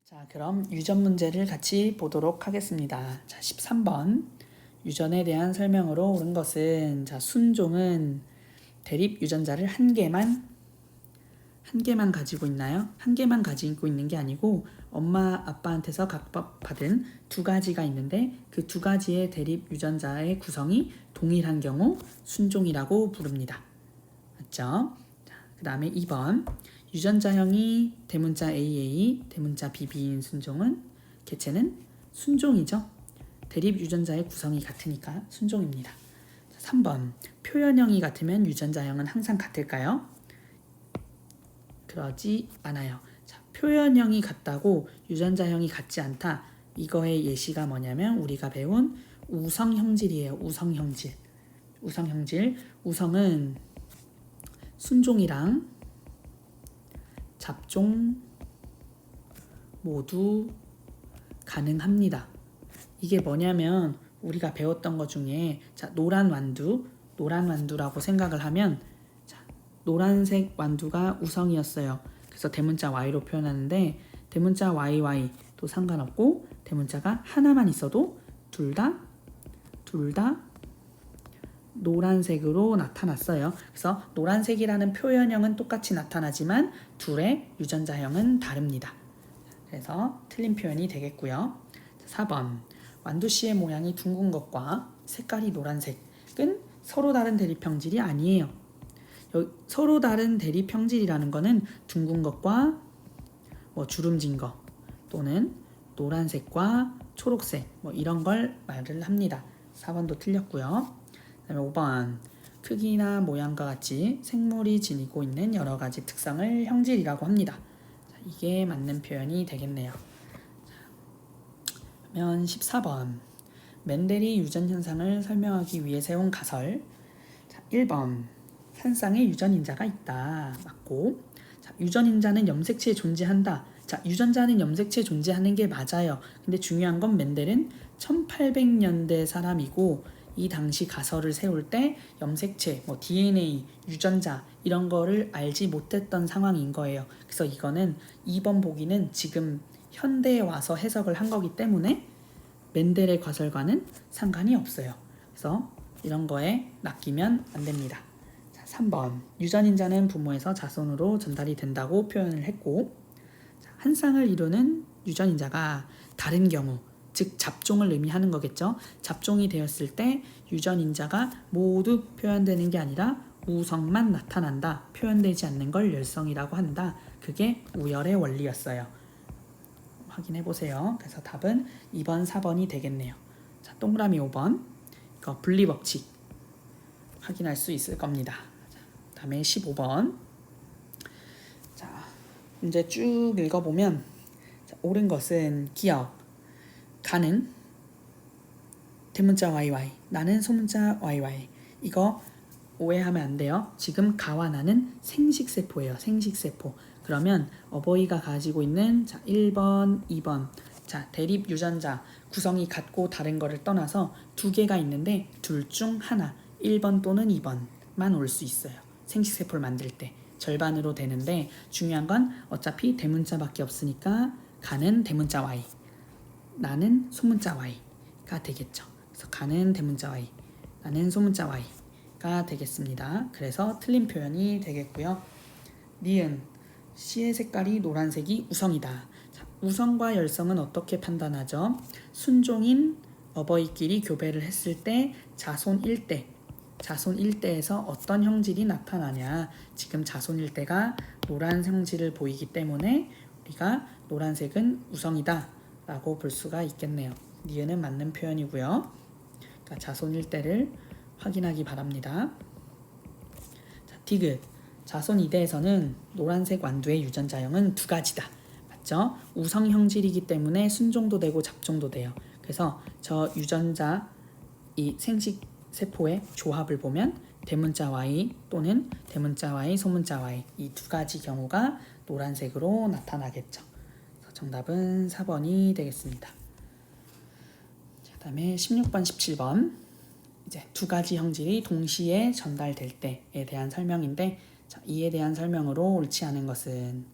자, 그럼 유전 문제를 같이 보도록 하겠습니다. 자, 13번. 유전에 대한 설명으로 옳은 것은, 자, 순종은 대립 유전자를 한 개만 가지고 있나요? 한 개만 가지고 있는 게 아니고 엄마 아빠한테서 각각 받은 두 가지가 있는데 그 두 가지의 대립 유전자의 구성이 동일한 경우 순종이라고 부릅니다. 맞죠? 그 다음에 2번. 유전자형이 대문자 AA, 대문자 BB인 순종은 개체는 순종이죠. 대립 유전자의 구성이 같으니까 순종입니다. 3번. 표현형이 같으면 유전자형은 항상 같을까요? 그러지 않아요. 자, 표현형이 같다고 유전자형이 같지 않다. 이거의 예시가 뭐냐면 우리가 배운 우성형질이에요. 우성형질. 우성은 순종이랑 잡종 모두 가능합니다. 이게 뭐냐면 우리가 배웠던 것 중에 자, 노란 완두라고 생각을 하면 자, 노란색 완두가 우성이었어요. 그래서 대문자 Y로 표현하는데 대문자 YY도 상관없고 대문자가 하나만 있어도 둘 다 노란색으로 나타났어요. 그래서 노란색이라는 표현형은 똑같이 나타나지만 둘의 유전자형은 다릅니다. 그래서 틀린 표현이 되겠고요. 4번. 완두씨의 모양이 둥근 것과 색깔이 노란색은 서로 다른 대립형질이 아니에요. 서로 다른 대립형질이라는 거는 둥근 것과 주름진 거 또는 노란색과 초록색 이런 걸 말을 합니다. 4번도 틀렸고요. 그 다음에 5번. 크기나 모양과 같이 생물이 지니고 있는 여러 가지 특성을 형질이라고 합니다. 자, 이게 맞는 표현이 되겠네요. 그러면 14번. 멘델이 유전 현상을 설명하기 위해 세운 가설. 자, 1번. 한 쌍의 유전인자가 있다. 맞고. 자, 유전인자는 염색체에 존재한다. 자, 유전자는 염색체에 존재하는 게 맞아요. 근데 중요한 건 멘델은 1800년대 사람이고 이 당시 가설을 세울 때 염색체, DNA, 유전자 이런 거를 알지 못했던 상황인 거예요. 그래서 이거는 2번 보기는 지금 현대에 와서 해석을 한 거기 때문에 멘델의 가설과는 상관이 없어요. 그래서 이런 거에 낚이면 안 됩니다. 자, 3번. 유전인자는 부모에서 자손으로 전달이 된다고 표현을 했고 자, 한 쌍을 이루는 유전인자가 다른 경우 즉 잡종을 의미하는 거겠죠. 잡종이 되었을 때 유전인자가 모두 표현되는 게 아니라 우성만 나타난다. 표현되지 않는 걸 열성이라고 한다. 그게 우열의 원리였어요. 확인해 보세요. 그래서 답은 2번, 4번이 되겠네요. 자, 동그라미 5번. 이거 분리법칙 확인할 수 있을 겁니다. 자, 다음에 15번. 자, 문제 쭉 읽어보면 자, 옳은 것은 기억 가는 대문자 YY, 나는 소문자 YY. 이거 오해하면 안 돼요. 지금 가와 나는 생식세포예요. 생식세포. 그러면 어버이가 가지고 있는 자 1번, 2번 자 대립 유전자 구성이 같고 다른 거를 떠나서 두 개가 있는데 둘 중 하나 1번 또는 2번만 올 수 있어요. 생식세포를 만들 때 절반으로 되는데 중요한 건 어차피 대문자밖에 없으니까 가는 대문자 Y 나는 소문자 Y가 되겠죠. 그래서 가는 대문자 Y, 나는 소문자 Y가 되겠습니다. 그래서 틀린 표현이 되겠고요. 니은, C의 색깔이 노란색이 우성이다. 자, 우성과 열성은 어떻게 판단하죠? 순종인 어버이끼리 교배를 했을 때 자손 1대에서 어떤 형질이 나타나냐. 지금 자손 1대가 노란 형질을 보이기 때문에 우리가 노란색은 우성이다 라고 볼 수가 있겠네요. 니은은 맞는 표현이고요. 그러니까 자손 1대를 확인하기 바랍니다. 자, 디귿. 자손 2대에서는 노란색 완두의 유전자형은 두 가지다. 맞죠? 우성 형질이기 때문에 순종도 되고 잡종도 돼요. 그래서 저 유전자 이 생식세포의 조합을 보면 대문자 Y 또는 대문자 Y, 소문자 Y 이 두 가지 경우가 노란색으로 나타나겠죠. 정답은 4번이 되겠습니다. 그 다음에 16번, 17번 이제 두 가지 형질이 동시에 전달될 때에 대한 설명인데 이에 대한 설명으로 옳지 않은 것은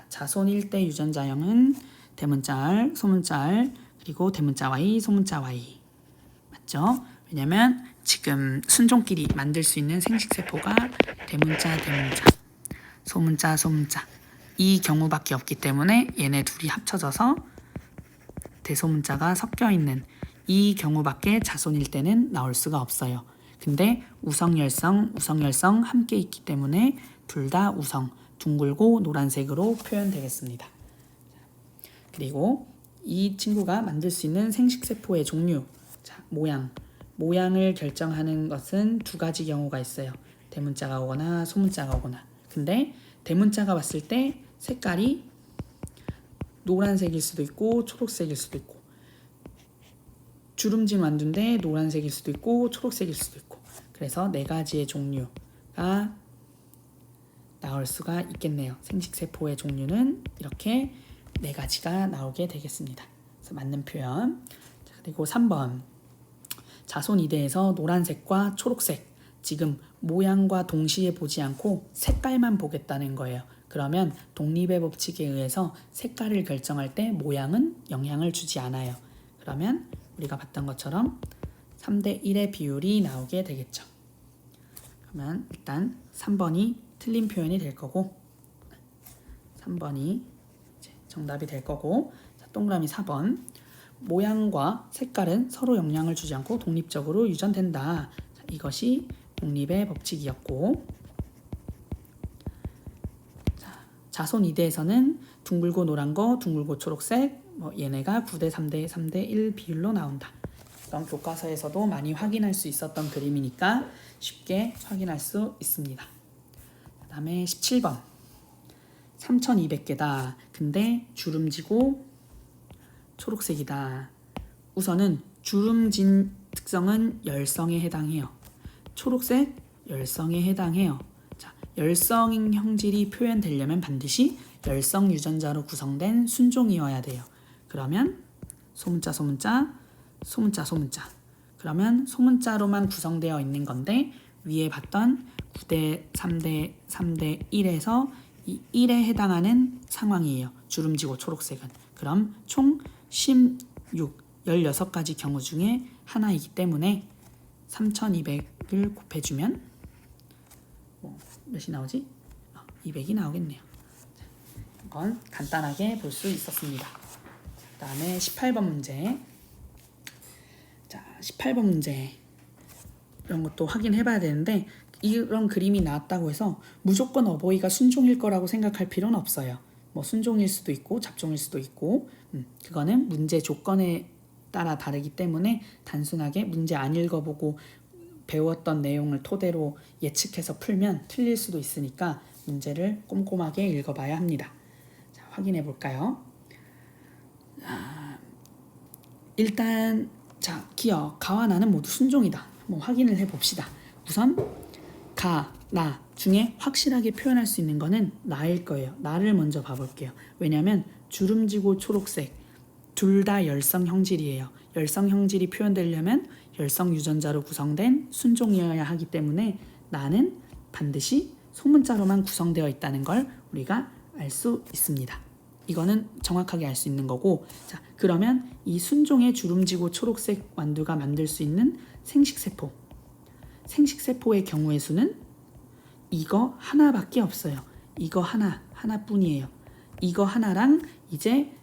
자손 1대 유전자형은 대문자 R, 소문자 R, 그리고 대문자 Y, 소문자 Y. 맞죠? 왜냐면 지금 순종끼리 만들 수 있는 생식세포가 대문자, 대문자, 소문자, 소문자 이 경우밖에 없기 때문에 얘네 둘이 합쳐져서 대소문자가 섞여 있는 이 경우밖에 자손일 때는 나올 수가 없어요. 근데 우성열성, 우성열성 함께 있기 때문에 둘 다 우성, 둥글고 노란색으로 표현되겠습니다. 그리고 이 친구가 만들 수 있는 생식세포의 종류, 자, 모양을 결정하는 것은 두 가지 경우가 있어요. 대문자가 오거나 소문자가 오거나. 근데 대문자가 왔을 때 색깔이 노란색일 수도 있고 초록색일 수도 있고, 주름진 완두인데 노란색일 수도 있고 초록색일 수도 있고, 그래서 네 가지의 종류가 나올 수가 있겠네요. 생식세포의 종류는 이렇게 네 가지가 나오게 되겠습니다. 그래서 맞는 표현. 자, 그리고 3번 자손 이대에서 노란색과 초록색, 지금 모양과 동시에 보지 않고 색깔만 보겠다는 거예요. 그러면 독립의 법칙에 의해서 색깔을 결정할 때 모양은 영향을 주지 않아요. 그러면 우리가 봤던 것처럼 3대 1의 비율이 나오게 되겠죠. 그러면 일단 3번이 틀린 표현이 될 거고, 3번이 정답이 될 거고, 자, 동그라미 4번 모양과 색깔은 서로 영향을 주지 않고 독립적으로 유전된다. 자, 이것이 독립의 법칙이었고, 자, 자손 이대에서는 둥글고 노란 거, 둥글고 초록색, 얘네가 9대 3대 3대 1 비율로 나온다. 이런 교과서에서도 많이 확인할 수 있었던 그림이니까 쉽게 확인할 수 있습니다. 그 다음에 17번 3200개다. 근데 주름지고 초록색이다. 우선은 주름진 특성은 열성에 해당해요. 초록색 열성에 해당해요. 자, 열성 형질이 표현되려면 반드시 열성 유전자로 구성된 순종이어야 돼요. 그러면 소문자, 소문자, 소문자, 소문자. 그러면 소문자로만 구성되어 있는 건데 위에 봤던 9대 3대 3대 1에서 이 1에 해당하는 상황이에요. 주름지고 초록색은. 그럼 총 16가지 경우 중에 하나이기 때문에 3200을 곱해주면 몇이 나오지? 200이 나오겠네요. 이건 간단하게 볼 수 있었습니다. 그 다음에 18번 문제. 자, 18번 문제. 이런 것도 확인해 봐야 되는데, 이런 그림이 나왔다고 해서 무조건 어버이가 순종일 거라고 생각할 필요는 없어요. 순종일 수도 있고 잡종일 수도 있고, 그거는 문제 조건에 따라 다르기 때문에 단순하게 문제 안 읽어보고 배웠던 내용을 토대로 예측해서 풀면 틀릴 수도 있으니까 문제를 꼼꼼하게 읽어봐야 합니다. 자, 확인해 볼까요? 일단 자, 기어, 가와 나는 모두 순종이다. 한번 확인을 해봅시다. 우선 가, 나 중에 확실하게 표현할 수 있는 거는 나일 거예요. 나를 먼저 봐볼게요. 왜냐하면 주름지고 초록색 둘 다 열성 형질이에요. 열성 형질이 표현되려면 열성 유전자로 구성된 순종이어야 하기 때문에 나는 반드시 소문자로만 구성되어 있다는 걸 우리가 알 수 있습니다. 이거는 정확하게 알 수 있는 거고, 자, 그러면 이 순종의 주름지고 초록색 완두가 만들 수 있는 생식세포의 경우의 수는 이거 하나밖에 없어요. 이거 하나뿐이에요. 이거 하나랑 이제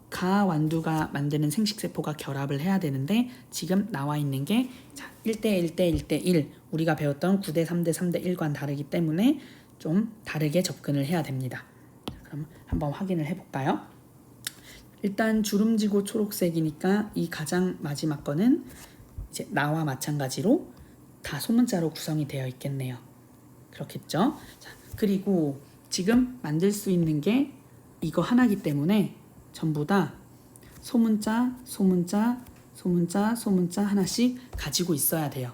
가 완두가 만드는 생식세포가 결합을 해야 되는데, 지금 나와 있는 게 자, 1대 1대 1대 1 우리가 배웠던 9대 3대 3대 1과는 다르기 때문에 좀 다르게 접근을 해야 됩니다. 자, 그럼 한번 확인을 해볼까요? 일단 주름지고 초록색이니까 이 가장 마지막 거는 이제 나와 마찬가지로 다 소문자로 구성이 되어 있겠네요. 그렇겠죠? 자, 그리고 지금 만들 수 있는 게 이거 하나이기 때문에 전부 다 소문자, 소문자, 소문자, 소문자 하나씩 가지고 있어야 돼요.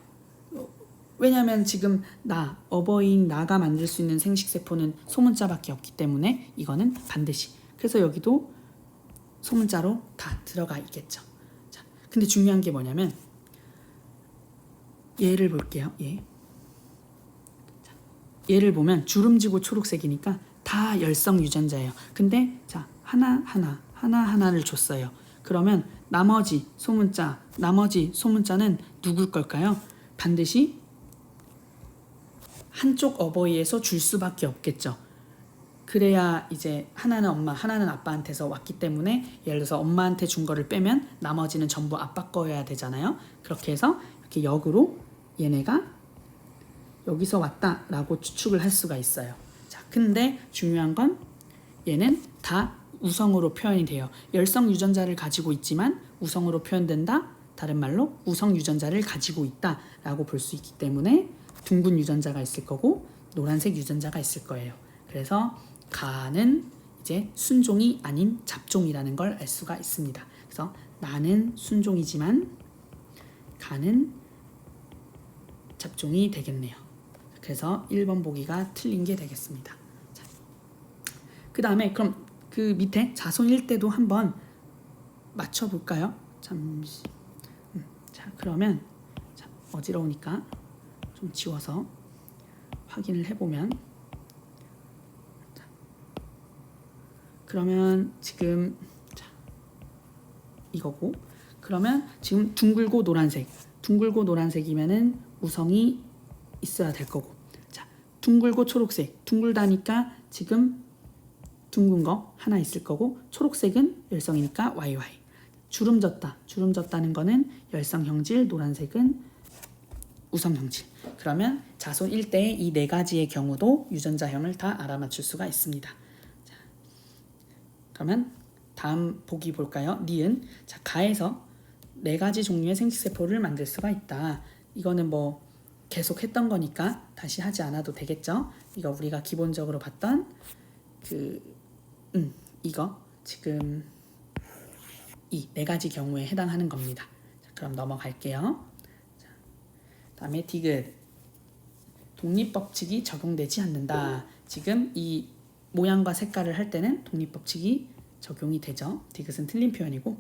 왜냐하면 지금 어버이인 나가 만들 수 있는 생식세포는 소문자밖에 없기 때문에 이거는 반드시. 그래서 여기도 소문자로 다 들어가 있겠죠. 자, 근데 중요한 게 뭐냐면 얘를 볼게요. 얘를 보면 주름지고 초록색이니까 다 열성 유전자예요. 근데 자, 하나 하나하나를 줬어요. 그러면 나머지 소문자는 누굴 걸까요? 반드시 한쪽 어버이에서 줄 수밖에 없겠죠. 그래야 이제 하나는 엄마, 하나는 아빠한테서 왔기 때문에 예를 들어서 엄마한테 준 거를 빼면 나머지는 전부 아빠 거여야 되잖아요. 그렇게 해서 이렇게 역으로 얘네가 여기서 왔다라고 추측을 할 수가 있어요. 자, 근데 중요한 건 얘는 다 우성으로 표현이 돼요. 열성 유전자를 가지고 있지만 우성으로 표현된다. 다른 말로 우성 유전자를 가지고 있다라고 볼 수 있기 때문에 둥근 유전자가 있을 거고 노란색 유전자가 있을 거예요. 그래서 가는 이제 순종이 아닌 잡종이라는 걸 알 수가 있습니다. 그래서 나는 순종이지만 가는 잡종이 되겠네요. 그래서 1번 보기가 틀린 게 되겠습니다. 그 다음에 그럼 그 밑에 자손일 때도 한번 맞춰볼까요? 잠시. 자, 그러면 자, 어지러우니까 좀 지워서 확인을 해보면, 자, 그러면 지금 자, 이거고, 그러면 지금 둥글고 노란색이면은 우성이 있어야 될 거고, 자, 둥글고 초록색, 둥글다니까 지금 둥근 거 하나 있을 거고, 초록색은 열성이니까 YY. 주름졌다는 거는 열성 형질, 노란색은 우성 형질. 그러면 자손 1대의 이 네 가지의 경우도 유전자형을 다 알아맞힐 수가 있습니다. 자, 그러면 다음 보기 볼까요? 니은. 자, 가에서 네 가지 종류의 생식세포를 만들 수가 있다. 이거는 뭐 계속 했던 거니까 다시 하지 않아도 되겠죠? 이거 우리가 기본적으로 봤던 이거 지금 이 네 가지 경우에 해당하는 겁니다. 자, 그럼 넘어갈게요. 자, 다음에 디귿. 독립법칙이 적용되지 않는다. 지금 이 모양과 색깔을 할 때는 독립법칙이 적용이 되죠. 디귿은 틀린 표현이고,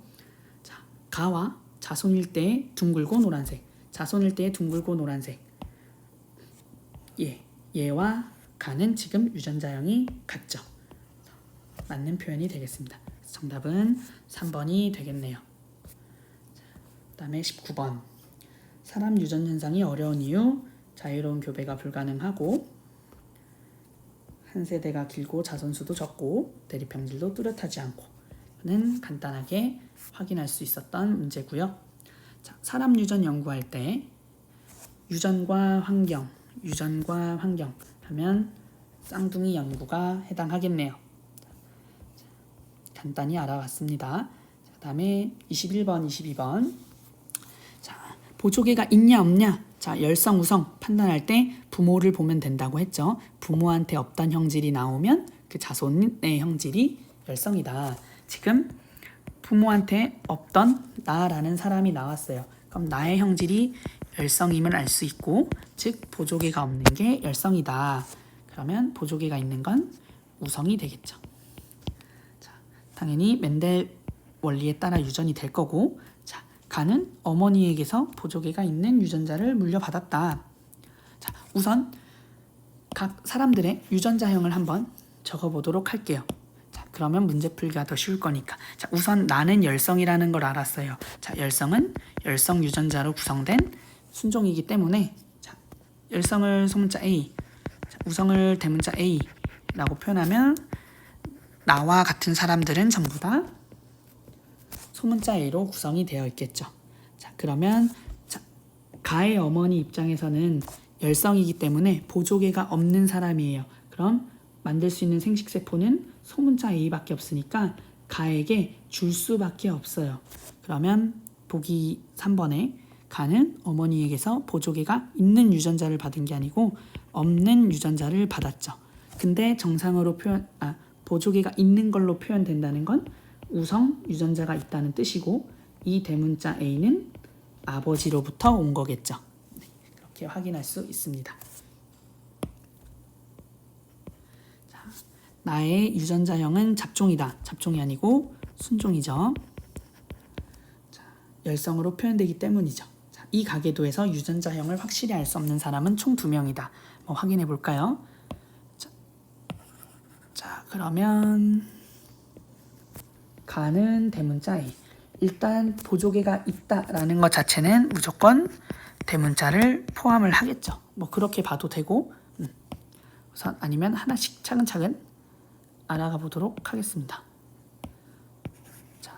자, 가와 자손일 때의 둥글고 노란색, 자손일 때의 둥글고 노란색, 얘와 가는 지금 유전자형이 같죠. 맞는 표현이 되겠습니다. 정답은 3번이 되겠네요. 그 다음에 19번. 사람 유전 현상이 어려운 이유, 자유로운 교배가 불가능하고 한 세대가 길고 자손수도 적고 대립형질도 뚜렷하지 않고 는 간단하게 확인할 수 있었던 문제고요. 자, 사람 유전 연구할 때 유전과 환경 하면 쌍둥이 연구가 해당하겠네요. 간단히 알아봤습니다. 그 다음에 21번, 22번. 자, 보조개가 있냐 없냐. 자, 열성, 우성 판단할 때 부모를 보면 된다고 했죠. 부모한테 없던 형질이 나오면 그 자손의 형질이 열성이다. 지금 부모한테 없던 나라는 사람이 나왔어요. 그럼 나의 형질이 열성임을 알 수 있고, 즉 보조개가 없는 게 열성이다. 그러면 보조개가 있는 건 우성이 되겠죠. 당연히 멘델 원리에 따라 유전이 될 거고, 자, 가는 어머니에게서 보조개가 있는 유전자를 물려받았다. 자, 우선 각 사람들의 유전자형을 한번 적어보도록 할게요. 자, 그러면 문제 풀기가 더 쉬울 거니까. 자, 우선 나는 열성이라는 걸 알았어요. 자, 열성은 열성 유전자로 구성된 순종이기 때문에, 자, 열성을 소문자 A, 자, 우성을 대문자 A라고 표현하면 나와 같은 사람들은 전부 다 소문자 A로 구성이 되어 있겠죠. 자, 그러면 자, 가의 어머니 입장에서는 열성이기 때문에 보조개가 없는 사람이에요. 그럼 만들 수 있는 생식세포는 소문자 A밖에 없으니까 가에게 줄 수밖에 없어요. 그러면 보기 3번에 가는 어머니에게서 보조개가 있는 유전자를 받은 게 아니고 없는 유전자를 받았죠. 근데 정상으로 보조개가 있는 걸로 표현된다는 건 우성 유전자가 있다는 뜻이고, 이 대문자 A는 아버지로부터 온 거겠죠. 네, 그렇게 확인할 수 있습니다. 자, 나의 유전자형은 잡종이다. 잡종이 아니고 순종이죠. 자, 열성으로 표현되기 때문이죠. 자, 이 가계도에서 유전자형을 확실히 알 수 없는 사람은 총 2명이다. 확인해 볼까요? 자, 그러면 가는 대문자 A. 일단 보조개가 있다라는 것 자체는 무조건 대문자를 포함을 하겠죠. 뭐 그렇게 봐도 되고 우선 아니면 하나씩 차근차근 알아가 보도록 하겠습니다. 자.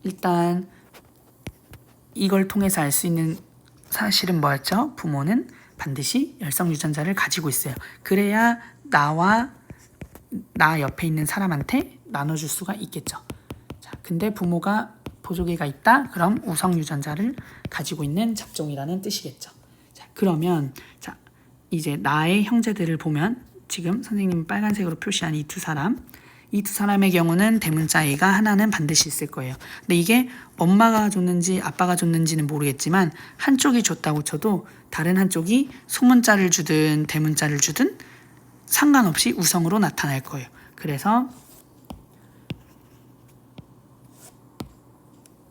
일단 이걸 통해서 알 수 있는 사실은 뭐였죠? 부모는 반드시 열성 유전자를 가지고 있어요. 그래야 나와 나 옆에 있는 사람한테 나눠줄 수가 있겠죠. 자, 근데 부모가 보조개가 있다? 그럼 우성 유전자를 가지고 있는 잡종이라는 뜻이겠죠. 자, 그러면 자, 이제 나의 형제들을 보면 지금 선생님이 빨간색으로 표시한 이 두 사람의 경우는 대문자 A가 하나는 반드시 있을 거예요. 근데 이게 엄마가 줬는지 아빠가 줬는지는 모르겠지만 한쪽이 줬다고 쳐도 다른 한쪽이 소문자를 주든 대문자를 주든 상관없이 우성으로 나타날 거예요. 그래서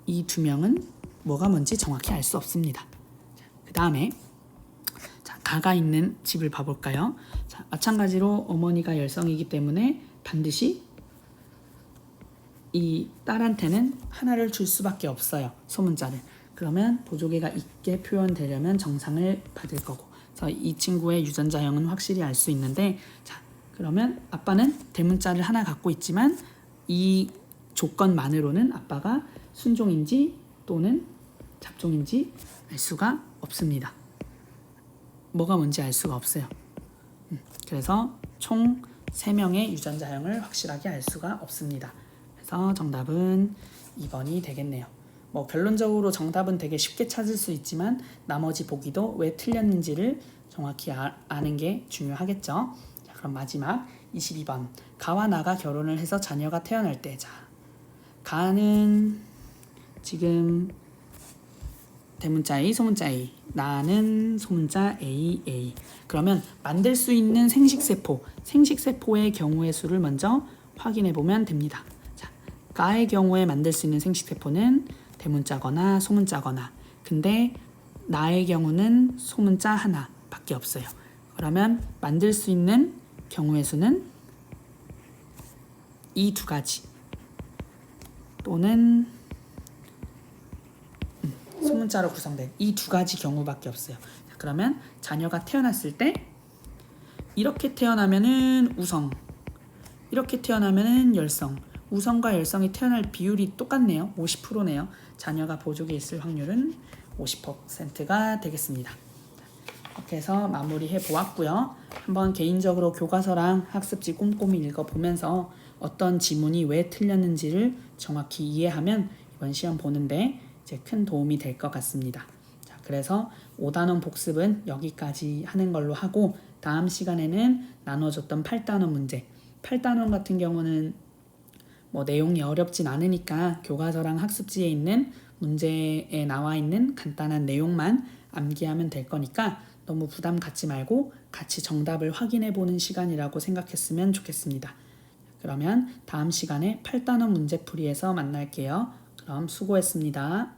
이 두 명은 뭐가 뭔지 정확히 알 수 없습니다. 그 다음에 가가 있는 집을 봐볼까요? 자, 마찬가지로 어머니가 열성이기 때문에 반드시 이 딸한테는 하나를 줄 수밖에 없어요. 소문자를. 그러면 보조개가 있게 표현되려면 정상을 받을 거고. 그래서 이 친구의 유전자형은 확실히 알 수 있는데, 자, 그러면 아빠는 대문자를 하나 갖고 있지만 이 조건만으로는 아빠가 순종인지 또는 잡종인지 알 수가 없습니다. 뭐가 뭔지 알 수가 없어요. 그래서 총 3명의 유전자형을 확실하게 알 수가 없습니다. 그래서 정답은 2번이 되겠네요. 뭐 결론적으로 정답은 되게 쉽게 찾을 수 있지만 나머지 보기도 왜 틀렸는지를 정확히 아는 게 중요하겠죠. 자, 그럼 마지막 22번. 가와 나가 결혼을 해서 자녀가 태어날 때, 자, 가는 지금 대문자 A, 소문자 A, 나는 소문자 AA. 그러면 만들 수 있는 생식세포의 경우의 수를 먼저 확인해 보면 됩니다. 자, 가의 경우에 만들 수 있는 생식세포는 대문자거나 소문자거나, 근데 나의 경우는 소문자 하나밖에 없어요. 그러면 만들 수 있는 경우의 수는 이 두 가지 또는 소문자로 구성된 이 두 가지 경우밖에 없어요. 자, 그러면 자녀가 태어났을 때 이렇게 태어나면은 우성, 이렇게 태어나면은 열성. 우성과 열성이 태어날 비율이 똑같네요. 50%네요. 자녀가 보조개 있을 확률은 50%가 되겠습니다. 이렇게 해서 마무리해 보았고요. 한번 개인적으로 교과서랑 학습지 꼼꼼히 읽어보면서 어떤 지문이 왜 틀렸는지를 정확히 이해하면 이번 시험 보는데 이제 큰 도움이 될 것 같습니다. 자, 그래서 5단원 복습은 여기까지 하는 걸로 하고 다음 시간에는 나눠줬던 8단원 문제. 8단원 같은 경우는 뭐 내용이 어렵진 않으니까 교과서랑 학습지에 있는 문제에 나와 있는 간단한 내용만 암기하면 될 거니까 너무 부담 갖지 말고 같이 정답을 확인해 보는 시간이라고 생각했으면 좋겠습니다. 그러면 다음 시간에 8단원 문제풀이에서 만날게요. 그럼 수고했습니다.